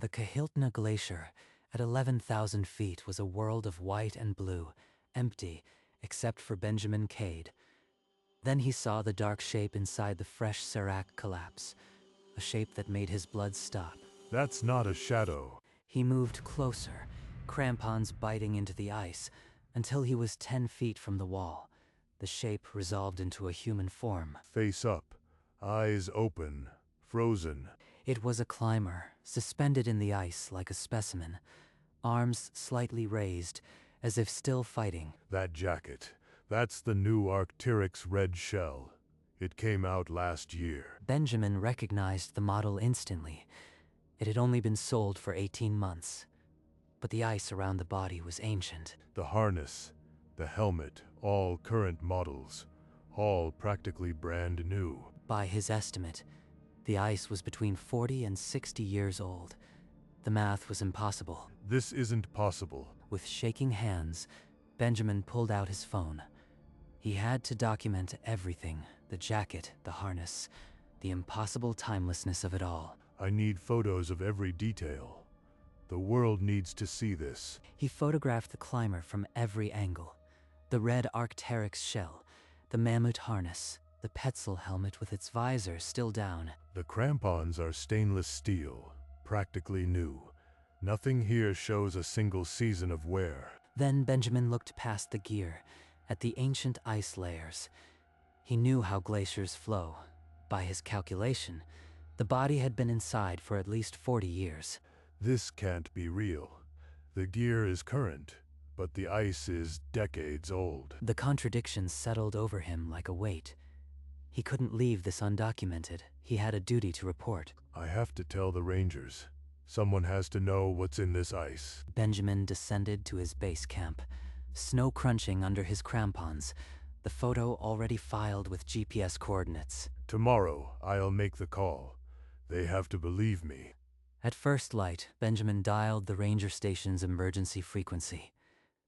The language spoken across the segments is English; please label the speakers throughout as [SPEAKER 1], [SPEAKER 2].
[SPEAKER 1] The Kahiltna Glacier, at 11,000 feet, was a world of white and blue, empty, except for Benjamin Cade. Then he saw the dark shape inside the fresh serac collapse, a shape that made his blood stop.
[SPEAKER 2] That's not a shadow.
[SPEAKER 1] He moved closer, crampons biting into the ice, until he was 10 feet from the wall. The shape resolved into a human form.
[SPEAKER 2] Face up, eyes open, frozen.
[SPEAKER 1] It was a climber, suspended in the ice like a specimen, arms slightly raised, as if still fighting.
[SPEAKER 2] That jacket, that's the new Arc'teryx red shell. It came out last year.
[SPEAKER 1] Benjamin recognized the model instantly. It had only been sold for 18 months. But the ice around the body was ancient.
[SPEAKER 2] The harness, the helmet, all current models, all practically brand new.
[SPEAKER 1] By his estimate, the ice was between 40 and 60 years old. The math was impossible.
[SPEAKER 2] This isn't possible.
[SPEAKER 1] With shaking hands, Benjamin pulled out his phone. He had to document everything: the jacket, the harness, the impossible timelessness of it all.
[SPEAKER 2] I need photos of every detail. The world needs to see this.
[SPEAKER 1] He photographed the climber from every angle. The red Arc'teryx shell, the mammoth harness, the Petzl helmet with its visor still down.
[SPEAKER 2] The crampons are stainless steel, practically new. Nothing here shows a single season of wear.
[SPEAKER 1] Then Benjamin looked past the gear, at the ancient ice layers. He knew how glaciers flow. By his calculation, the body had been inside for at least 40 years.
[SPEAKER 2] This can't be real. The gear is current, but the ice is decades old.
[SPEAKER 1] The contradiction settled over him like a weight. He couldn't leave this undocumented. He had a duty to report.
[SPEAKER 2] I have to tell the rangers. Someone has to know what's in this ice.
[SPEAKER 1] Benjamin descended to his base camp, snow crunching under his crampons, the photo already filed with GPS coordinates.
[SPEAKER 2] Tomorrow, I'll make the call. They have to believe me.
[SPEAKER 1] At first light, Benjamin dialed the ranger station's emergency frequency.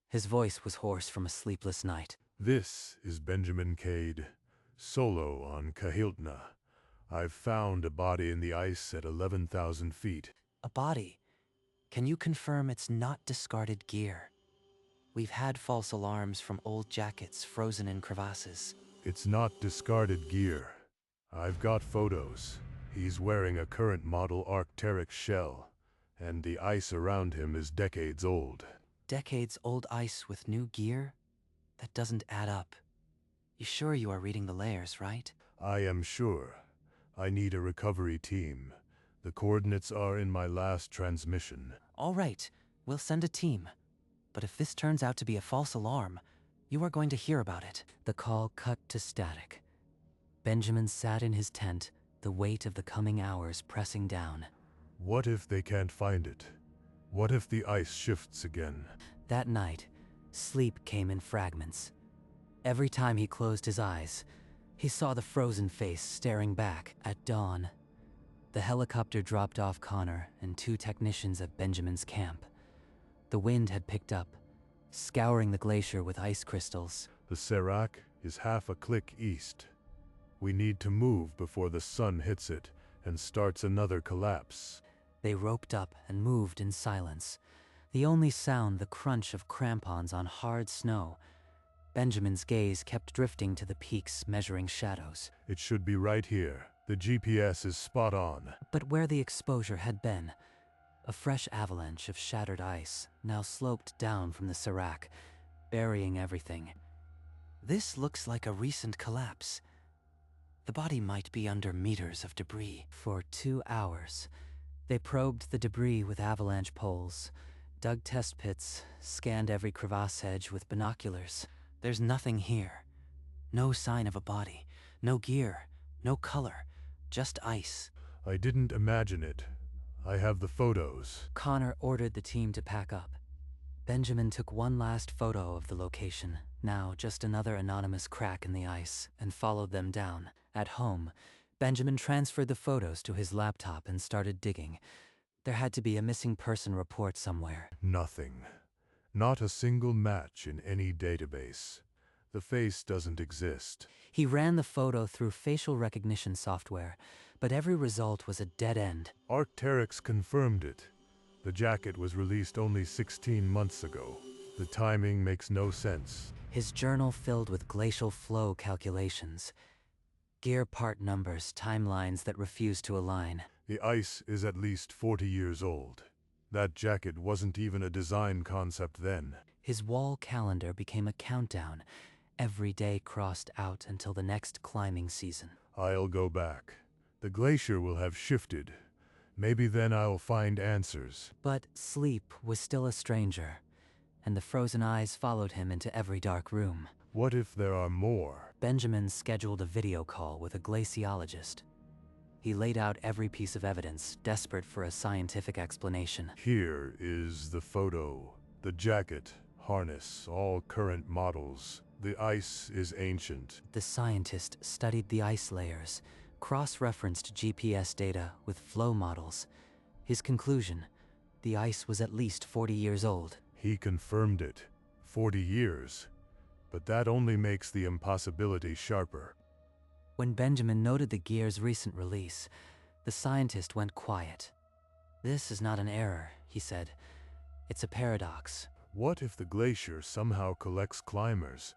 [SPEAKER 1] His voice was hoarse from a sleepless night.
[SPEAKER 2] This is Benjamin Cade, solo on Kahiltna. I've found a body in the ice at 11,000 feet.
[SPEAKER 1] A body? Can you confirm it's not discarded gear? We've had false alarms from old jackets frozen in crevasses.
[SPEAKER 2] It's not discarded gear. I've got photos. He's wearing a current model Arc'teryx shell, and the ice around him is decades old.
[SPEAKER 1] Decades old ice with new gear? That doesn't add up. You sure you are reading the layers, right?
[SPEAKER 2] I am sure. I need a recovery team. The coordinates are in my last transmission.
[SPEAKER 1] All right, we'll send a team. But if this turns out to be a false alarm, you are going to hear about it. The call cut to static. Benjamin sat in his tent, the weight of the coming hours pressing down.
[SPEAKER 2] What if they can't find it? What if the ice shifts again?
[SPEAKER 1] That night, sleep came in fragments. Every time he closed his eyes, he saw the frozen face staring back. At dawn, the helicopter dropped off Connor and 2 technicians at Benjamin's camp. The wind had picked up, scouring the glacier with ice crystals.
[SPEAKER 2] The serac is half a click east. We need to move before the sun hits it and starts another collapse.
[SPEAKER 1] They roped up and moved in silence, the only sound the crunch of crampons on hard snow. Benjamin's gaze kept drifting to the peaks measuring shadows.
[SPEAKER 2] It should be right here. The GPS is spot on.
[SPEAKER 1] But where the exposure had been, a fresh avalanche of shattered ice now sloped down from the serac, burying everything. This looks like a recent collapse. The body might be under meters of debris. For 2 hours, they probed the debris with avalanche poles, dug test pits, scanned every crevasse edge with binoculars. There's nothing here. No sign of a body, no gear, no color, just ice.
[SPEAKER 2] I didn't imagine it. I have the photos.
[SPEAKER 1] Connor ordered the team to pack up. Benjamin took one last photo of the location, now just another anonymous crack in the ice, and followed them down. At home, Benjamin transferred the photos to his laptop and started digging. There had to be a missing person report somewhere.
[SPEAKER 2] Nothing. Not a single match in any database. The face doesn't exist.
[SPEAKER 1] He ran the photo through facial recognition software, but every result was a dead end.
[SPEAKER 2] Arc'teryx confirmed it. The jacket was released only 16 months ago. The timing makes no sense.
[SPEAKER 1] His journal filled with glacial flow calculations. Gear part numbers, timelines that refuse to align.
[SPEAKER 2] The ice is at least 40 years old. That jacket wasn't even a design concept then.
[SPEAKER 1] His wall calendar became a countdown. Every day crossed out until the next climbing season.
[SPEAKER 2] I'll go back. The glacier will have shifted. Maybe then I'll find answers.
[SPEAKER 1] But sleep was still a stranger, and the frozen eyes followed him into every dark room.
[SPEAKER 2] What if there are more?
[SPEAKER 1] Benjamin scheduled a video call with a glaciologist. He laid out every piece of evidence, desperate for a scientific explanation.
[SPEAKER 2] Here is the photo. The jacket, harness, all current models. The ice is ancient.
[SPEAKER 1] The scientist studied the ice layers, cross-referenced GPS data with flow models. His conclusion: the ice was at least 40 years old.
[SPEAKER 2] He confirmed it. 40 years. But that only makes the impossibility sharper.
[SPEAKER 1] When Benjamin noted the gear's recent release, the scientist went quiet. "This is not an error," he said. "It's a paradox."
[SPEAKER 2] What if the glacier somehow collects climbers,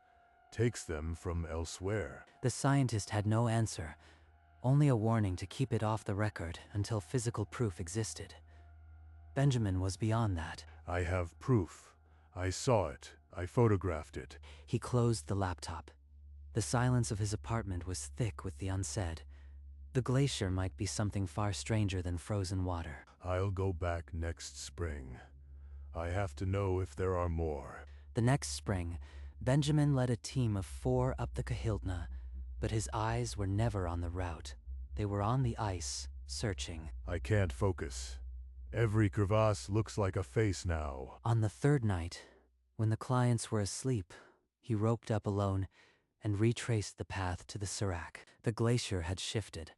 [SPEAKER 2] takes them from elsewhere?
[SPEAKER 1] The scientist had no answer, only a warning to keep it off the record until physical proof existed. Benjamin was beyond that.
[SPEAKER 2] I have proof. I saw it. I photographed it.
[SPEAKER 1] He closed the laptop. The silence of his apartment was thick with the unsaid. The glacier might be something far stranger than frozen water.
[SPEAKER 2] I'll go back next spring. I have to know if there are more.
[SPEAKER 1] The next spring, Benjamin led a team of 4 up the Kahiltna, but his eyes were never on the route. They were on the ice, searching.
[SPEAKER 2] I can't focus. Every crevasse looks like a face now.
[SPEAKER 1] On the 3rd night, when the clients were asleep, he roped up alone and retraced the path to the Serac. The glacier had shifted.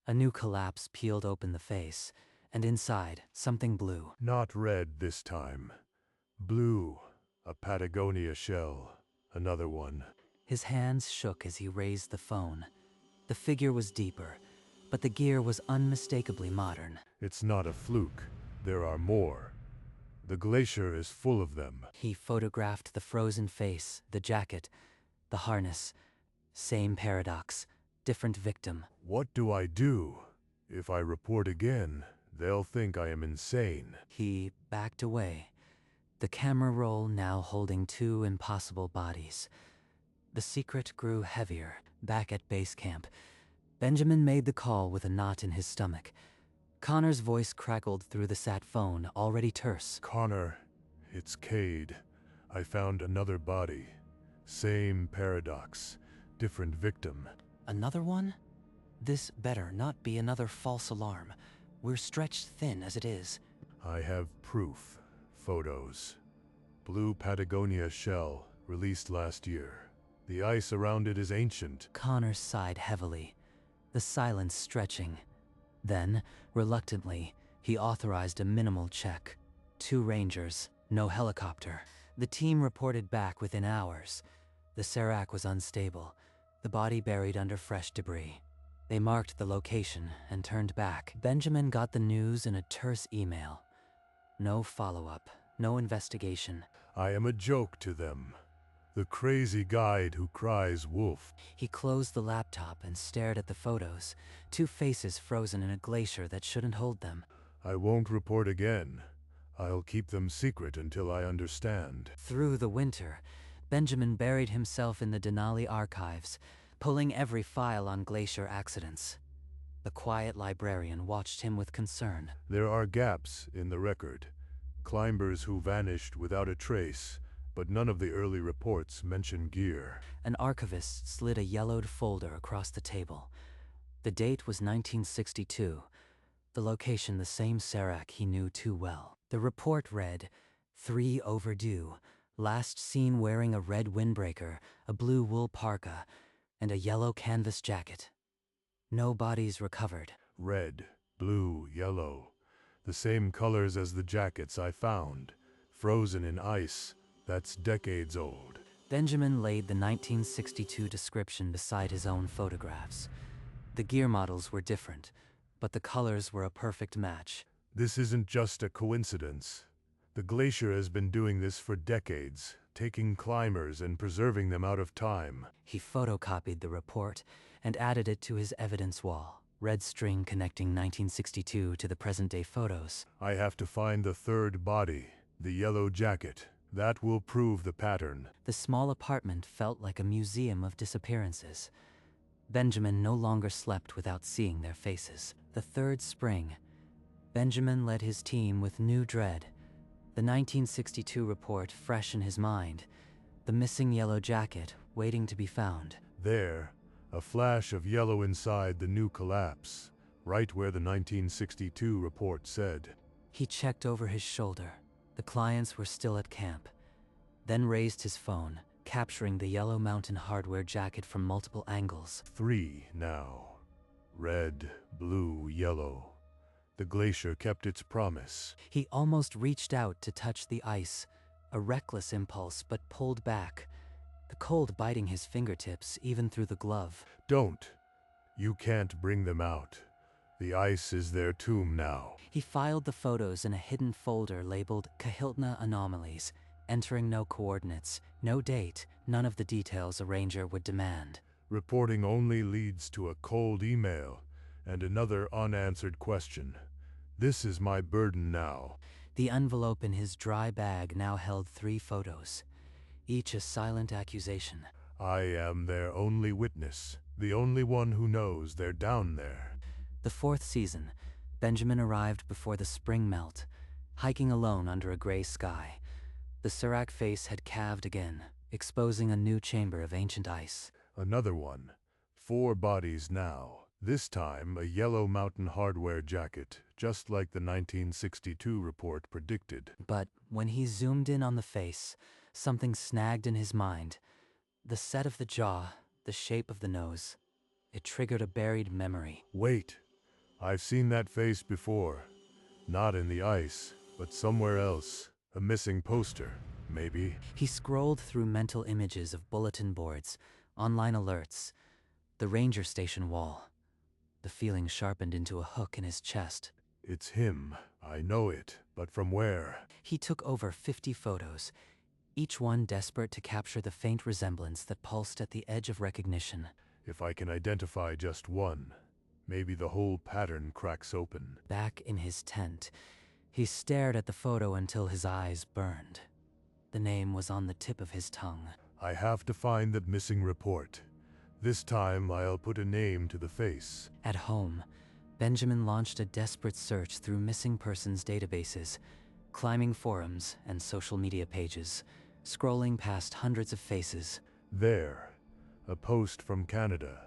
[SPEAKER 1] A new collapse peeled open the face, and inside, something blue.
[SPEAKER 2] Not red this time. Blue. A Patagonia shell. Another one.
[SPEAKER 1] His hands shook as he raised the phone. The figure was deeper, but the gear was unmistakably modern.
[SPEAKER 2] It's not a fluke. There are more. The glacier is full of them.
[SPEAKER 1] He photographed the frozen face, the jacket, the harness. Same paradox, different victim.
[SPEAKER 2] What do I do? If I report again, they'll think I am insane.
[SPEAKER 1] He backed away, the camera roll now holding 2 impossible bodies. The secret grew heavier. Back at base camp, Benjamin made the call with a knot in his stomach. Connor's voice crackled through the sat phone, already terse.
[SPEAKER 2] Connor, it's Cade. I found another body. Same paradox. Different victim.
[SPEAKER 1] Another one? This better not be another false alarm. We're stretched thin as it is.
[SPEAKER 2] I have proof. Photos. Blue Patagonia shell, released last year. The ice around it is ancient.
[SPEAKER 1] Connor sighed heavily, the silence stretching. Then, reluctantly, he authorized a minimal check. 2 rangers, no helicopter. The team reported back within hours. The Serac was unstable, the body buried under fresh debris. They marked the location and turned back. Benjamin got the news in a terse email. No follow-up, no investigation.
[SPEAKER 2] I am a joke to them. The crazy guide who cries wolf.
[SPEAKER 1] He closed the laptop and stared at the photos, 2 faces frozen in a glacier that shouldn't hold them.
[SPEAKER 2] I won't report again. I'll keep them secret until I understand.
[SPEAKER 1] Through the winter, Benjamin buried himself in the Denali archives, pulling every file on glacier accidents. The quiet librarian watched him with concern.
[SPEAKER 2] There are gaps in the record. Climbers who vanished without a trace, but none of the early reports mention gear.
[SPEAKER 1] An archivist slid a yellowed folder across the table. The date was 1962. The location the same Serac he knew too well. The report read, 3 overdue, last seen wearing a red windbreaker, a blue wool parka, and a yellow canvas jacket. No bodies recovered.
[SPEAKER 2] Red, blue, yellow. The same colors as the jackets I found. Frozen in ice. That's decades old.
[SPEAKER 1] Benjamin laid the 1962 description beside his own photographs. The gear models were different, but the colors were a perfect match.
[SPEAKER 2] This isn't just a coincidence. The Glacier has been doing this for decades, taking climbers and preserving them out of time.
[SPEAKER 1] He photocopied the report and added it to his evidence wall, red string connecting 1962 to the present-day photos.
[SPEAKER 2] I have to find the third body, the yellow jacket. That will prove the pattern.
[SPEAKER 1] The small apartment felt like a museum of disappearances. Benjamin no longer slept without seeing their faces. The third spring, Benjamin led his team with new dread. The 1962 report fresh in his mind, the missing yellow jacket waiting to be found.
[SPEAKER 2] There, a flash of yellow inside the new collapse, right where the 1962 report said.
[SPEAKER 1] He checked over his shoulder. The clients were still at camp, then raised his phone, capturing the yellow mountain hardware jacket from multiple angles.
[SPEAKER 2] 3 now. Red, blue, yellow. The Glacier kept its promise.
[SPEAKER 1] He almost reached out to touch the ice, a reckless impulse, but pulled back, the cold biting his fingertips even through the glove.
[SPEAKER 2] Don't. You can't bring them out. The ice is their tomb now.
[SPEAKER 1] He filed the photos in a hidden folder labeled Kahiltna Anomalies, entering no coordinates, no date, none of the details a ranger would demand.
[SPEAKER 2] Reporting only leads to a cold email and another unanswered question. This is my burden now.
[SPEAKER 1] The envelope in his dry bag now held 3 photos, each a silent accusation.
[SPEAKER 2] I am their only witness, the only one who knows they're down there.
[SPEAKER 1] The 4th season, Benjamin arrived before the spring melt, hiking alone under a gray sky. The Serac face had calved again, exposing a new chamber of ancient ice.
[SPEAKER 2] Another one. 4 bodies now. This time, a yellow mountain hardware jacket, just like the 1962 report predicted.
[SPEAKER 1] But when he zoomed in on the face, something snagged in his mind. The set of the jaw, the shape of the nose. It triggered a buried memory.
[SPEAKER 2] Wait. I've seen that face before. Not in the ice, but somewhere else. A missing poster, maybe.
[SPEAKER 1] He scrolled through mental images of bulletin boards, online alerts, the ranger station wall. The feeling sharpened into a hook in his chest.
[SPEAKER 2] It's him. I know it. But from where?
[SPEAKER 1] He took over 50 photos, each one desperate to capture the faint resemblance that pulsed at the edge of recognition.
[SPEAKER 2] If I can identify just one, maybe the whole pattern cracks open.
[SPEAKER 1] Back in his tent, he stared at the photo until his eyes burned. The name was on the tip of his tongue.
[SPEAKER 2] I have to find that missing report. This time I'll put a name to the face.
[SPEAKER 1] At home, Benjamin launched a desperate search through missing persons databases, climbing forums and social media pages, scrolling past hundreds of faces.
[SPEAKER 2] There, a post from Canada.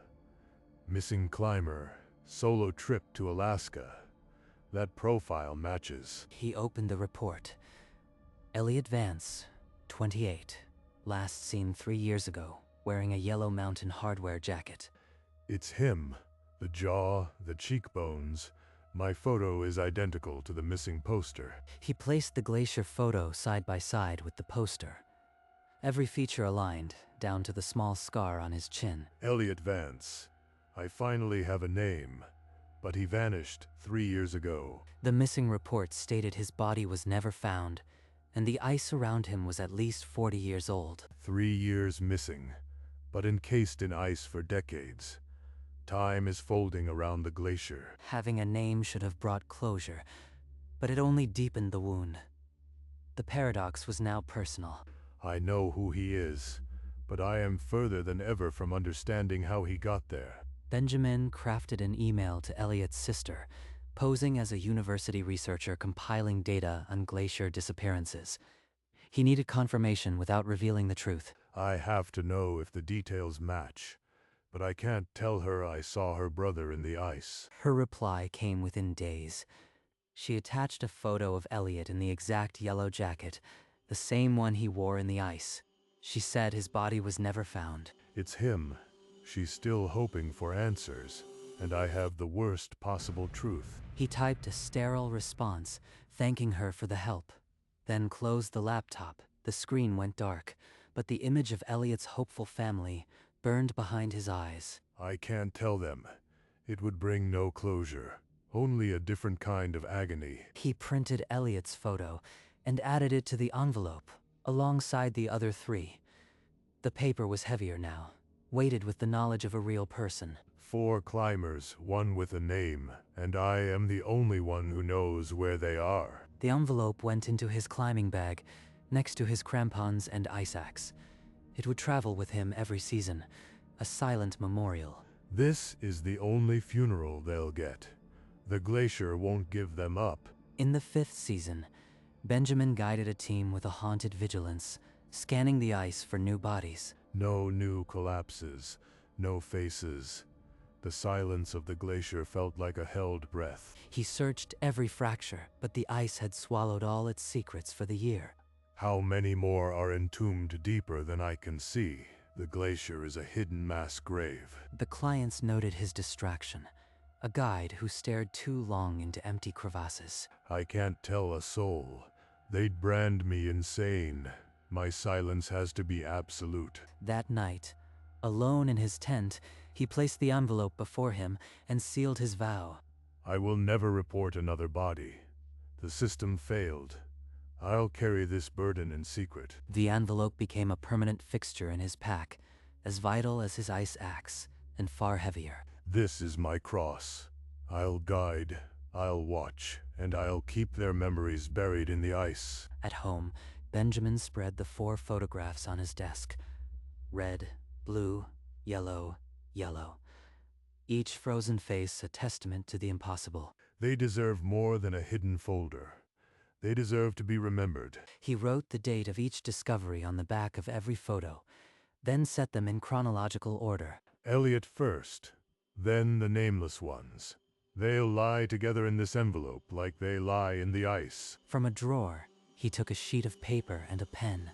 [SPEAKER 2] Missing climber, solo trip to Alaska. That profile matches.
[SPEAKER 1] He opened the report. Elliot Vance, 28, last seen 3 years ago, wearing a yellow mountain hardware jacket.
[SPEAKER 2] It's him. The jaw, the cheekbones. My photo is identical to the missing poster.
[SPEAKER 1] He placed the Glacier photo side by side with the poster. Every feature aligned, down to the small scar on his chin.
[SPEAKER 2] Elliot Vance. I finally have a name, but he vanished 3 years ago.
[SPEAKER 1] The missing report stated his body was never found, and the ice around him was at least 40 years old.
[SPEAKER 2] 3 years missing, but encased in ice for decades. Time is folding around the glacier.
[SPEAKER 1] Having a name should have brought closure, but it only deepened the wound. The paradox was now personal.
[SPEAKER 2] I know who he is, but I am further than ever from understanding how he got there.
[SPEAKER 1] Benjamin crafted an email to Elliot's sister, posing as a university researcher compiling data on glacier disappearances. He needed confirmation without revealing the truth.
[SPEAKER 2] I have to know if the details match, but I can't tell her I saw her brother in the ice.
[SPEAKER 1] Her reply came within days. She attached a photo of Elliot in the exact yellow jacket, the same one he wore in the ice. She said his body was never found.
[SPEAKER 2] It's him. She's still hoping for answers, and I have the worst possible truth.
[SPEAKER 1] He typed a sterile response, thanking her for the help, then closed the laptop. The screen went dark, but the image of Elliot's hopeful family burned behind his eyes.
[SPEAKER 2] I can't tell them. It would bring no closure. Only a different kind of agony.
[SPEAKER 1] He printed Elliot's photo and added it to the envelope, alongside the other 3. The paper was heavier now, weighted with the knowledge of a real person.
[SPEAKER 2] 4 climbers, 1 with a name, and I am the only one who knows where they are.
[SPEAKER 1] The envelope went into his climbing bag, next to his crampons and ice axe. It would travel with him every season, a silent memorial.
[SPEAKER 2] This is the only funeral they'll get. The Glacier won't give them up.
[SPEAKER 1] In the 5th season, Benjamin guided a team with a haunted vigilance, scanning the ice for new bodies.
[SPEAKER 2] No new collapses, no faces. The silence of the glacier felt like a held breath.
[SPEAKER 1] He searched every fracture, but the ice had swallowed all its secrets for the year.
[SPEAKER 2] How many more are entombed deeper than I can see? The glacier is a hidden mass grave.
[SPEAKER 1] The clients noted his distraction, a guide who stared too long into empty crevasses.
[SPEAKER 2] I can't tell a soul. They'd brand me insane. My silence has to be absolute.
[SPEAKER 1] That night, alone in his tent, he placed the envelope before him and sealed his vow.
[SPEAKER 2] I will never report another body. The system failed. I'll carry this burden in secret.
[SPEAKER 1] The envelope became a permanent fixture in his pack, as vital as his ice axe, and far heavier.
[SPEAKER 2] This is my cross. I'll guide, I'll watch, and I'll keep their memories buried in the ice.
[SPEAKER 1] At home, Benjamin spread the 4 photographs on his desk. Red, blue, yellow, yellow. Each frozen face a testament to the impossible.
[SPEAKER 2] They deserve more than a hidden folder. They deserve to be remembered.
[SPEAKER 1] He wrote the date of each discovery on the back of every photo, then set them in chronological order.
[SPEAKER 2] Elliot first, then the nameless ones. They'll lie together in this envelope like they lie in the ice.
[SPEAKER 1] From a drawer, he took a sheet of paper and a pen.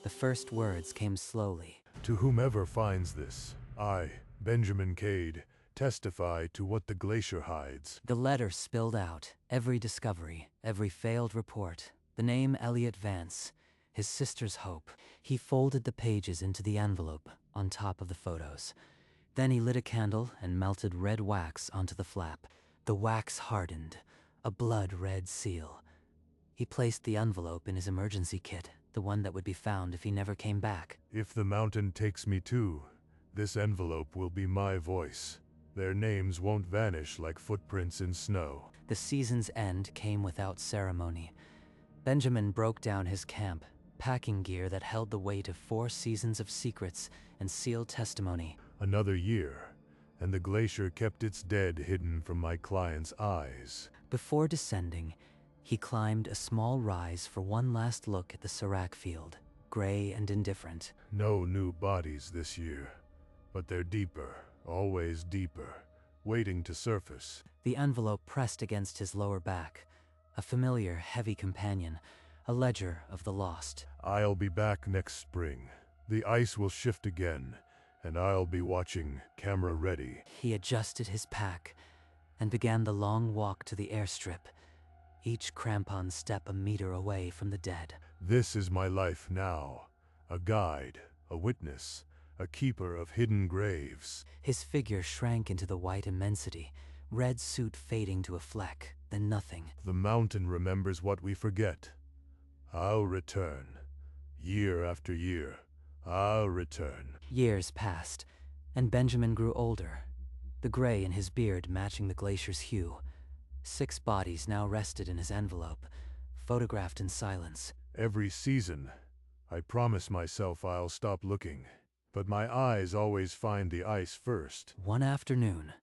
[SPEAKER 1] The first words came slowly.
[SPEAKER 2] To whomever finds this, I, Benjamin Cade, testify to what the glacier hides.
[SPEAKER 1] The letter spilled out, every discovery, every failed report, the name Elliot Vance, his sister's hope. He folded the pages into the envelope on top of the photos. Then he lit a candle and melted red wax onto the flap. The wax hardened, a blood-red seal. He placed the envelope in his emergency kit, the one that would be found if he never came back.
[SPEAKER 2] If the mountain takes me too, this envelope will be my voice. Their names won't vanish like footprints in snow.
[SPEAKER 1] The season's end came without ceremony. Benjamin broke down his camp, packing gear that held the weight of 4 seasons of secrets and sealed testimony.
[SPEAKER 2] Another year, and the glacier kept its dead hidden from my client's eyes.
[SPEAKER 1] Before descending, he climbed a small rise for one last look at the Serac field, gray and indifferent.
[SPEAKER 2] No new bodies this year, but they're deeper, always deeper, waiting to surface.
[SPEAKER 1] The envelope pressed against his lower back, a familiar, heavy companion, a ledger of the lost.
[SPEAKER 2] I'll be back next spring. The ice will shift again, and I'll be watching, camera ready.
[SPEAKER 1] He adjusted his pack and began the long walk to the airstrip, each crampon step a meter away from the dead.
[SPEAKER 2] This is my life now. A guide, a witness, a keeper of hidden graves.
[SPEAKER 1] His figure shrank into the white immensity, red suit fading to a fleck, then nothing.
[SPEAKER 2] The mountain remembers what we forget. I'll return. Year after year, I'll return.
[SPEAKER 1] Years passed, and Benjamin grew older, the gray in his beard matching the glacier's hue. 6 bodies now rested in his envelope, photographed in silence.
[SPEAKER 2] Every season, I promise myself I'll stop looking, but my eyes always find the ice first.
[SPEAKER 1] One afternoon,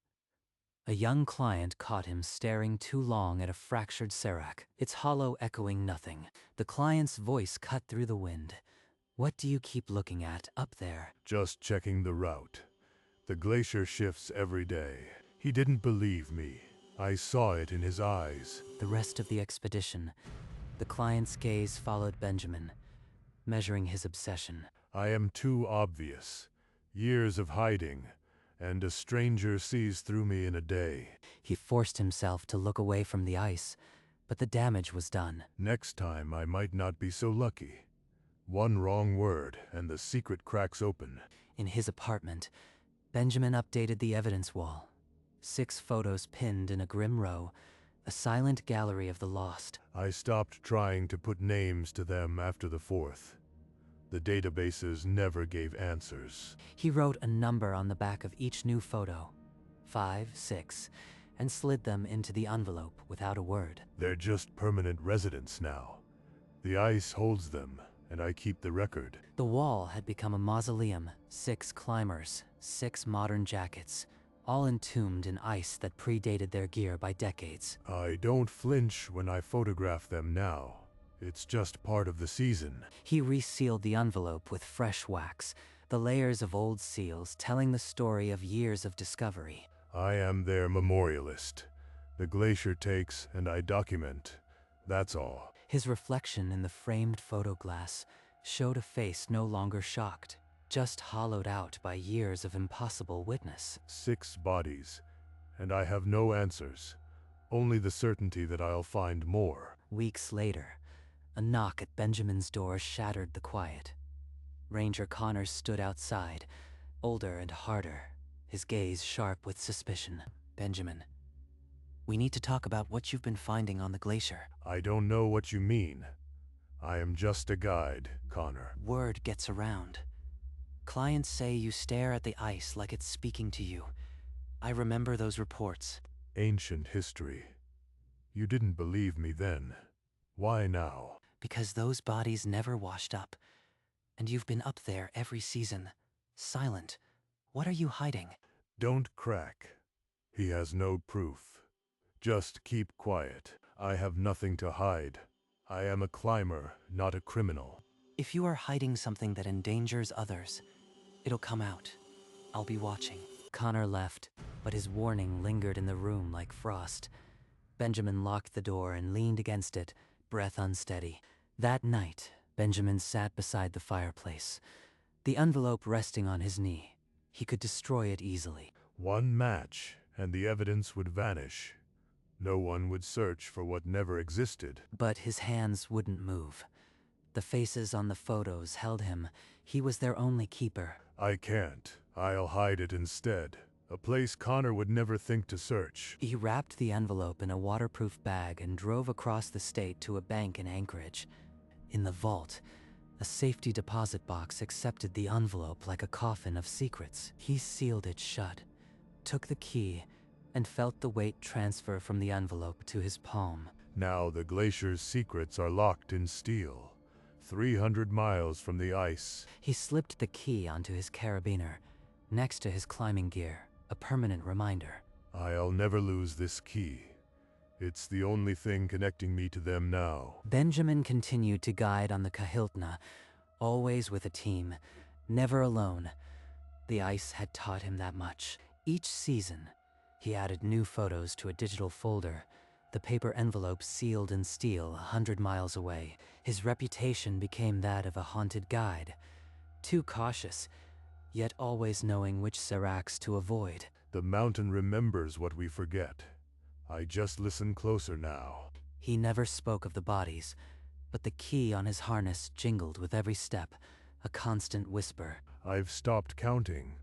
[SPEAKER 1] a young client caught him staring too long at a fractured serac, its hollow echoing nothing. The client's voice cut through the wind. What do you keep looking at up there?
[SPEAKER 2] Just checking the route. The glacier shifts every day. He didn't believe me. I saw it in his eyes.
[SPEAKER 1] The rest of the expedition, the client's gaze followed Benjamin, measuring his obsession.
[SPEAKER 2] I am too obvious. Years of hiding, and a stranger sees through me in a day.
[SPEAKER 1] He forced himself to look away from the ice, but the damage was done.
[SPEAKER 2] Next time I might not be so lucky. One wrong word, and the secret cracks open.
[SPEAKER 1] In his apartment, Benjamin updated the evidence wall. 6 photos pinned in a grim row, a silent gallery of the lost.
[SPEAKER 2] I stopped trying to put names to them after the 4th. The databases never gave answers.
[SPEAKER 1] He wrote a number on the back of each new photo, 5, 6, and slid them into the envelope without a word.
[SPEAKER 2] They're just permanent residents now. The ice holds them, and I keep the record.
[SPEAKER 1] The wall had become a mausoleum, 6 climbers, 6 modern jackets, all entombed in ice that predated their gear by decades.
[SPEAKER 2] I don't flinch when I photograph them now. It's just part of the season.
[SPEAKER 1] He resealed the envelope with fresh wax, the layers of old seals telling the story of years of discovery.
[SPEAKER 2] I am their memorialist. The Glacier takes and I document. That's all.
[SPEAKER 1] His reflection in the framed photo glass showed a face no longer shocked, just hollowed out by years of impossible witness.
[SPEAKER 2] 6 bodies, and I have no answers. Only the certainty that I'll find more.
[SPEAKER 1] Weeks later, a knock at Benjamin's door shattered the quiet. Ranger Connor stood outside, older and harder, his gaze sharp with suspicion. "Benjamin, we need to talk about what you've been finding on the glacier."
[SPEAKER 2] I don't know what you mean. I am just a guide, Connor.
[SPEAKER 1] Word gets around. Clients say you stare at the ice like it's speaking to you. I remember those reports.
[SPEAKER 2] Ancient history. You didn't believe me then. Why now?
[SPEAKER 1] Because those bodies never washed up. And you've been up there every season. Silent. What are you hiding?
[SPEAKER 2] Don't crack. He has no proof. Just keep quiet. I have nothing to hide. I am a climber, not a criminal.
[SPEAKER 1] If you are hiding something that endangers others, it'll come out. I'll be watching. Connor left, but his warning lingered in the room like frost. Benjamin locked the door and leaned against it, breath unsteady. That night, Benjamin sat beside the fireplace, the envelope resting on his knee. He could destroy it easily.
[SPEAKER 2] One match, and the evidence would vanish. No one would search for what never existed.
[SPEAKER 1] But his hands wouldn't move. The faces on the photos held him. He was their only keeper.
[SPEAKER 2] I can't. I'll hide it instead. A place Connor would never think to search.
[SPEAKER 1] He wrapped the envelope in a waterproof bag and drove across the state to a bank in Anchorage. In the vault, a safety deposit box accepted the envelope like a coffin of secrets. He sealed it shut, took the key, and felt the weight transfer from the envelope to his palm.
[SPEAKER 2] Now the glacier's secrets are locked in steel, 300 miles from the ice.
[SPEAKER 1] He slipped the key onto his carabiner, next to his climbing gear, a permanent reminder.
[SPEAKER 2] I'll never lose this key. It's the only thing connecting me to them now.
[SPEAKER 1] Benjamin continued to guide on the Kahiltna, always with a team, never alone. The ice had taught him that much. Each season, he added new photos to a digital folder, the paper envelope sealed in steel 100 miles away. His reputation became that of a haunted guide, too cautious, yet always knowing which seracs to avoid.
[SPEAKER 2] The mountain remembers what we forget. I just listen closer now.
[SPEAKER 1] He never spoke of the bodies, but the key on his harness jingled with every step, a constant whisper.
[SPEAKER 2] I've stopped counting.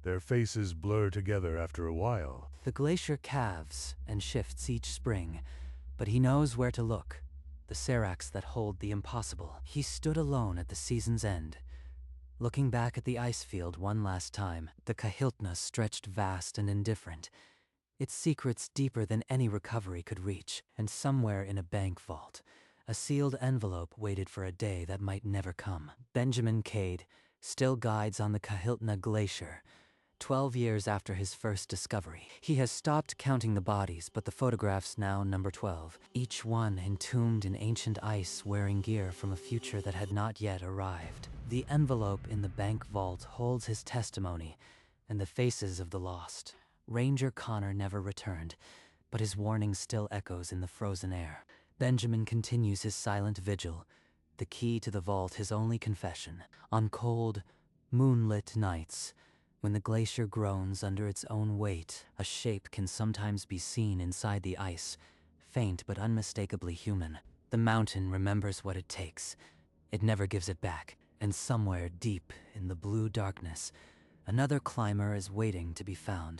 [SPEAKER 2] Their faces blur together after a while.
[SPEAKER 1] The glacier calves and shifts each spring, but he knows where to look, the seracs that hold the impossible. He stood alone at the season's end, looking back at the ice field one last time. The Kahiltna stretched vast and indifferent, its secrets deeper than any recovery could reach. And somewhere in a bank vault, a sealed envelope waited for a day that might never come. Benjamin Cade still guides on the Kahiltna Glacier, 12 years after his first discovery. He has stopped counting the bodies, but the photographs now number 12, each one entombed in ancient ice, wearing gear from a future that had not yet arrived. The envelope in the bank vault holds his testimony and the faces of the lost. Ranger Connor never returned, but his warning still echoes in the frozen air. Benjamin continues his silent vigil, the key to the vault his only confession. On cold, moonlit nights, when the glacier groans under its own weight, a shape can sometimes be seen inside the ice, faint but unmistakably human. The mountain remembers what it takes. It never gives it back. And somewhere deep in the blue darkness, another climber is waiting to be found.